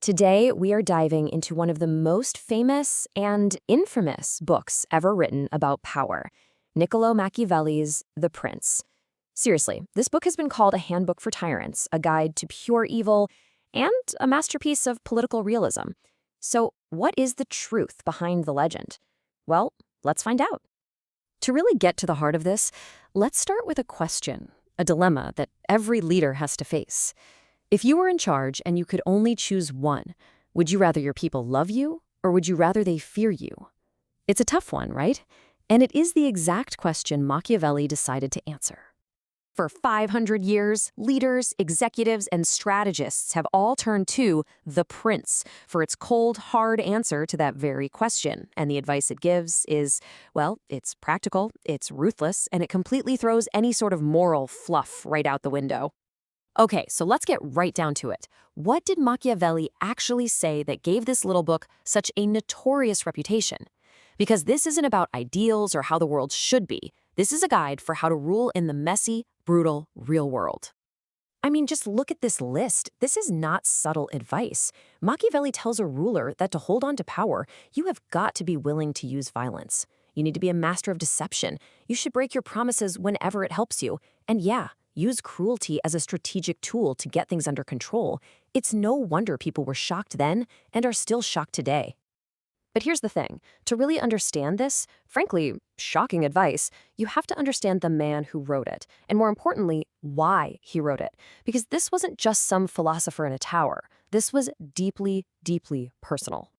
Today, we are diving into one of the most famous and infamous books ever written about power, Niccolò Machiavelli's The Prince. Seriously, this book has been called a handbook for tyrants, a guide to pure evil, and a masterpiece of political realism. So, what is the truth behind the legend? Well, let's find out. To really get to the heart of this, let's start with a question, a dilemma that every leader has to face. If you were in charge and you could only choose one, would you rather your people love you, or would you rather they fear you? It's a tough one, right? And it is the exact question Machiavelli decided to answer. For 500 years, leaders, executives, and strategists have all turned to The Prince for its cold, hard answer to that very question. And the advice it gives is, well, it's practical, it's ruthless, and it completely throws any sort of moral fluff right out the window. Okay, so let's get right down to it. What did Machiavelli actually say that gave this little book such a notorious reputation? Because this isn't about ideals or how the world should be. This is a guide for how to rule in the messy, brutal, real world. I mean, just look at this list. This is not subtle advice. Machiavelli tells a ruler that to hold on to power, you have got to be willing to use violence. You need to be a master of deception. You should break your promises whenever it helps you. And yeah, use cruelty as a strategic tool to get things under control. It's no wonder people were shocked then and are still shocked today. But here's the thing. To really understand this, frankly, shocking advice, you have to understand the man who wrote it, and more importantly, why he wrote it. Because this wasn't just some philosopher in a tower. This was deeply, deeply personal.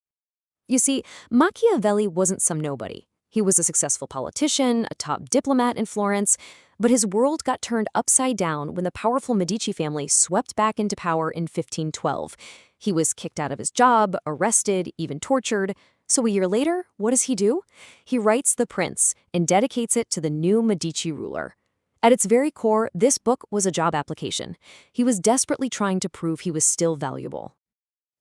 You see, Machiavelli wasn't some nobody. He was a successful politician, a top diplomat in Florence, but his world got turned upside down when the powerful Medici family swept back into power in 1512. He was kicked out of his job, arrested, even tortured. So a year later, what does he do? He writes The Prince and dedicates it to the new Medici ruler. At its very core, this book was a job application. He was desperately trying to prove he was still valuable.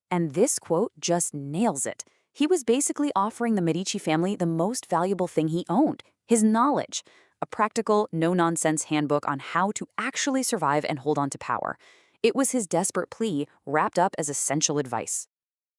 And this quote just nails it. He was basically offering the Medici family the most valuable thing he owned, his knowledge, a practical, no-nonsense handbook on how to actually survive and hold on to power. It was his desperate plea wrapped up as essential advice.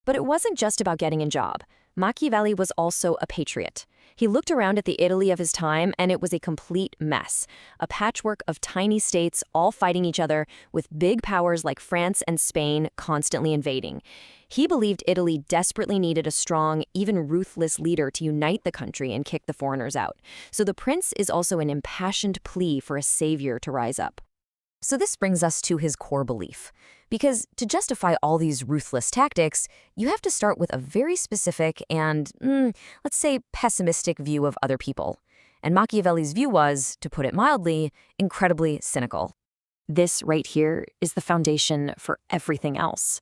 But it wasn't just about getting a job. Machiavelli was also a patriot. He looked around at the Italy of his time, and it was a complete mess. A patchwork of tiny states all fighting each other, with big powers like France and Spain constantly invading. He believed Italy desperately needed a strong, even ruthless leader to unite the country and kick the foreigners out. So the prince is also an impassioned plea for a savior to rise up. So this brings us to his core belief. Because to justify all these ruthless tactics, you have to start with a very specific and, let's say, pessimistic view of other people. And Machiavelli's view was, to put it mildly, incredibly cynical. This right here is the foundation for everything else.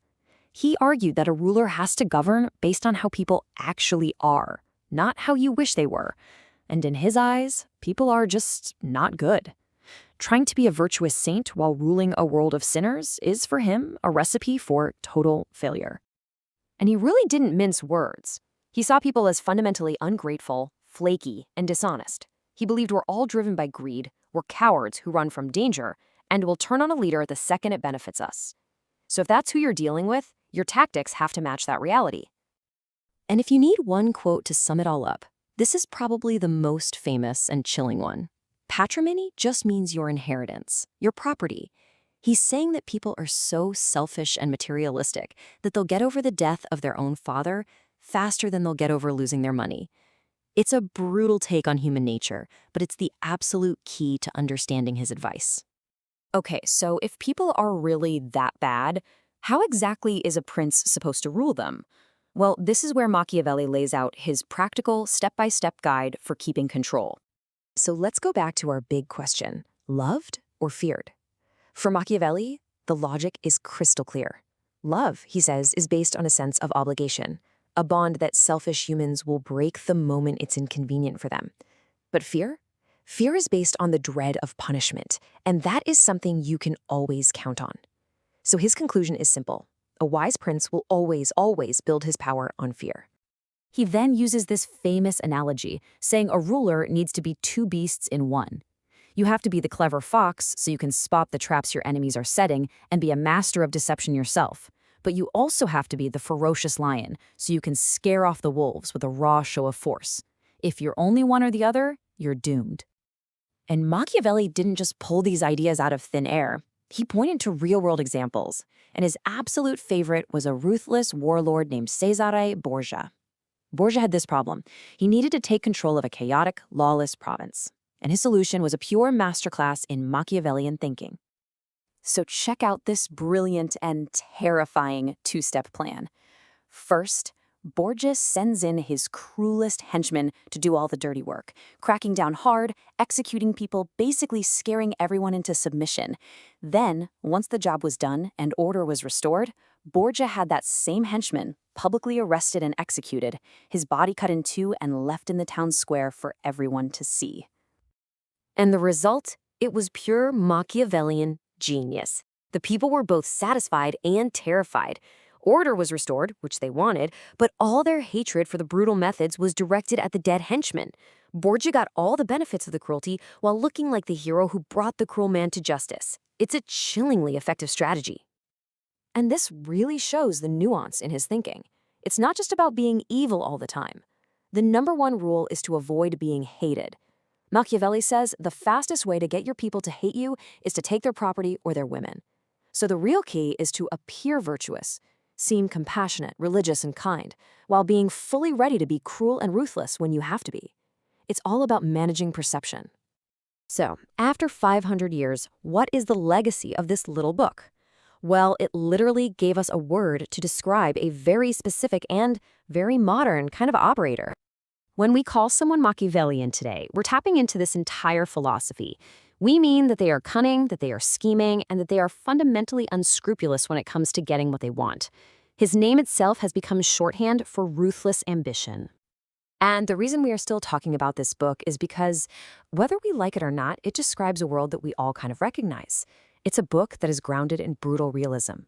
He argued that a ruler has to govern based on how people actually are, not how you wish they were. And in his eyes, people are just not good. Trying to be a virtuous saint while ruling a world of sinners is, for him, a recipe for total failure. And he really didn't mince words. He saw people as fundamentally ungrateful, flaky, and dishonest. He believed we're all driven by greed, we're cowards who run from danger, and will turn on a leader the second it benefits us. So if that's who you're dealing with, your tactics have to match that reality. And if you need one quote to sum it all up, this is probably the most famous and chilling one. Patrimony just means your inheritance, your property. He's saying that people are so selfish and materialistic that they'll get over the death of their own father faster than they'll get over losing their money. It's a brutal take on human nature, but it's the absolute key to understanding his advice. Okay, so if people are really that bad, how exactly is a prince supposed to rule them? Well, this is where Machiavelli lays out his practical, step-by-step guide for keeping control. So let's go back to our big question, loved or feared? For Machiavelli, the logic is crystal clear. Love, he says, is based on a sense of obligation, a bond that selfish humans will break the moment it's inconvenient for them. But fear? Fear is based on the dread of punishment, and that is something you can always count on. So his conclusion is simple. A wise prince will always, always build his power on fear. He then uses this famous analogy, saying a ruler needs to be two beasts in one. You have to be the clever fox so you can spot the traps your enemies are setting and be a master of deception yourself. But you also have to be the ferocious lion, so you can scare off the wolves with a raw show of force. If you're only one or the other, you're doomed. And Machiavelli didn't just pull these ideas out of thin air. He pointed to real-world examples, and his absolute favorite was a ruthless warlord named Cesare Borgia. Borgia had this problem. He needed to take control of a chaotic, lawless province, and his solution was a pure masterclass in Machiavellian thinking. So check out this brilliant and terrifying two-step plan. First, Borgia sends in his cruelest henchmen to do all the dirty work, cracking down hard, executing people, basically scaring everyone into submission. Then, once the job was done and order was restored, Borgia had that same henchman publicly arrested and executed, his body cut in two and left in the town square for everyone to see. And the result? It was pure Machiavellian genius. The people were both satisfied and terrified. Order was restored, which they wanted, but all their hatred for the brutal methods was directed at the dead henchman. Borgia got all the benefits of the cruelty while looking like the hero who brought the cruel man to justice. It's a chillingly effective strategy. And this really shows the nuance in his thinking. It's not just about being evil all the time. The number one rule is to avoid being hated. Machiavelli says the fastest way to get your people to hate you is to take their property or their women. So the real key is to appear virtuous, seem compassionate, religious, and kind, while being fully ready to be cruel and ruthless when you have to be. It's all about managing perception. So, after 500 years, what is the legacy of this little book? Well, it literally gave us a word to describe a very specific and very modern kind of operator. When we call someone Machiavellian today, we're tapping into this entire philosophy. We mean that they are cunning, that they are scheming, and that they are fundamentally unscrupulous when it comes to getting what they want. His name itself has become shorthand for ruthless ambition. And the reason we are still talking about this book is because, whether we like it or not, it describes a world that we all kind of recognize. It's a book that is grounded in brutal realism.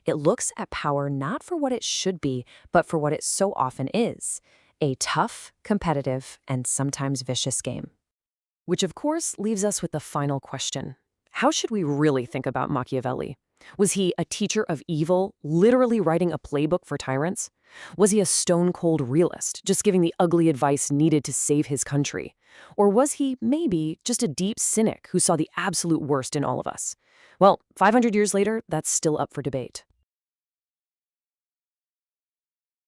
It looks at power not for what it should be, but for what it so often is. A tough, competitive, and sometimes vicious game. Which of course leaves us with the final question. How should we really think about Machiavelli? Was he a teacher of evil, literally writing a playbook for tyrants? Was he a stone-cold realist, just giving the ugly advice needed to save his country? Or was he, maybe, just a deep cynic who saw the absolute worst in all of us? Well, 500 years later, that's still up for debate.